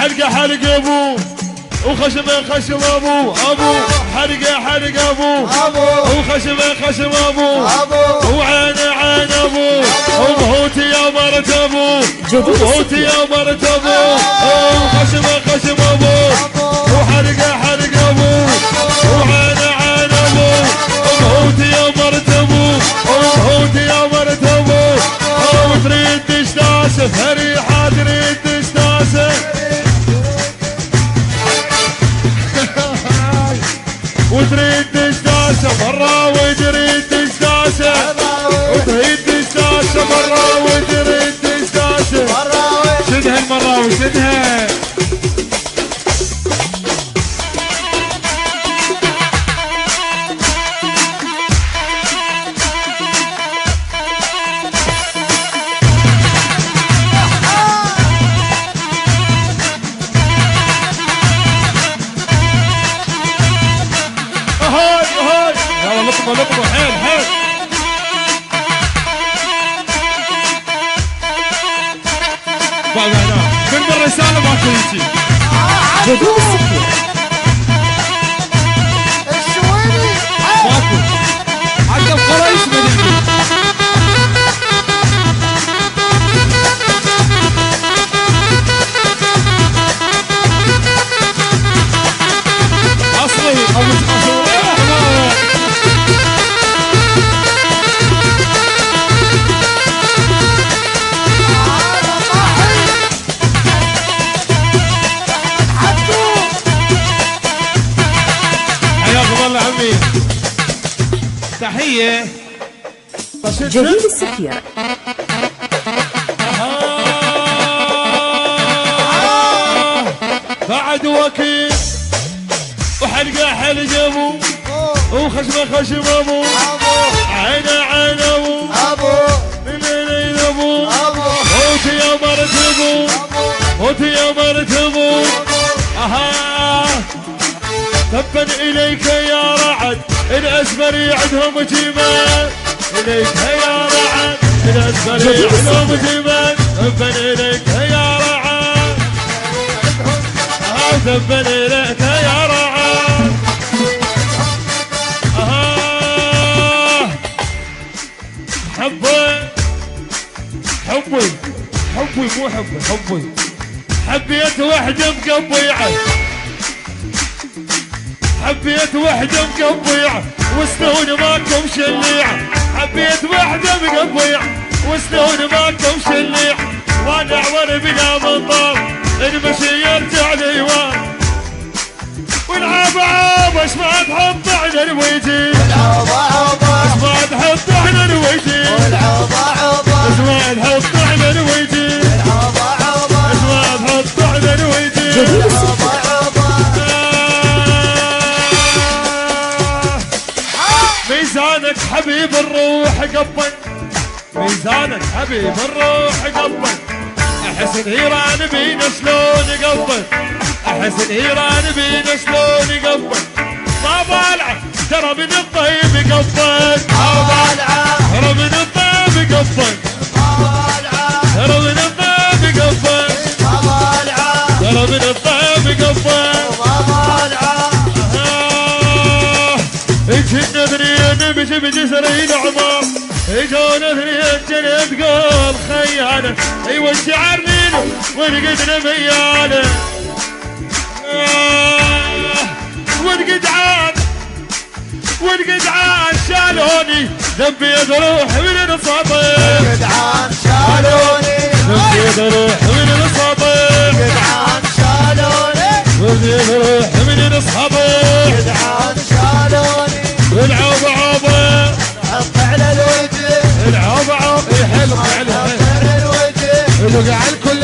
حلقة حلقة ابو وخشمه خشم ابو حلقة ابو وخشمه خشم ابو وعينه عين ابو ومهوتي يا مرت ابو ومهوتي يا مرت ابو وخشمه خشم ابو وحلقة ابو وعينه عين ابو ومهوتي يا مرت ابو ومهوتي يا مرت ابو وتريد تشتاسه فريحة تريد تشتاسه وتريد تشتاسه برا وتريد تشتاسه وتريد تشتاسه برا وتريد تشتاسه شدها المراوي شدها لطمة حيل بعد من الرسالة ماكو شيء جدول السكر الشويني ماكو عقب قريش مدني اصلي تحية جميل السكير بعد وكيل وحلقة حلقة ابو وخشمة خشم ابو عينه عين ابو ليل ابو موتي يا مرت ابو موتي يا مرت ابو تبا اليك يا رعد الاسمري عندهم جيمان اليك يا رعد الاسمري عندهم جيمان تبا اليك يا رعد تبا اليك يا رعد حبي مو حبي حبيت وحده مقبيعه حبيت وحده مقبيعه وسنون ماكم شليعه حبيت وحده مقبيعه وسنون ماكم شليعه وانا اعور بلا منطار المشي يرجع ليوان والعاب عاب اش ما تحط على الويجي اش ما تحط على الويجي اش ما تحط على الويجي اش ما تحط على الويجي ميزانك حبيب الروح قبل ميزانك حبيب الروح قبل احس هيران بينا شلون قبل احس هيران بينا شلون قبل ما بالعه ترى من الطيب قبل ما بالعه ترى من الطيب قبل ترى من الطيب قبل ما بالعه ترى من الطيب قبل ما بالعه اجينا اثنين بجي بجسرين عمار اجونا اثنين جنت قول خيانه ايوه الشعر ورقدنا ميانه والقدعان شالوني ذنبي روح من الصبر القدعان شالوني ذنبي روح من الصبر القدعان شالوني ذنبي روح من الصبر القدعان شالوني العوب عوبه حط على الوجه العوب عوب يحل على الوجه الوقع الكل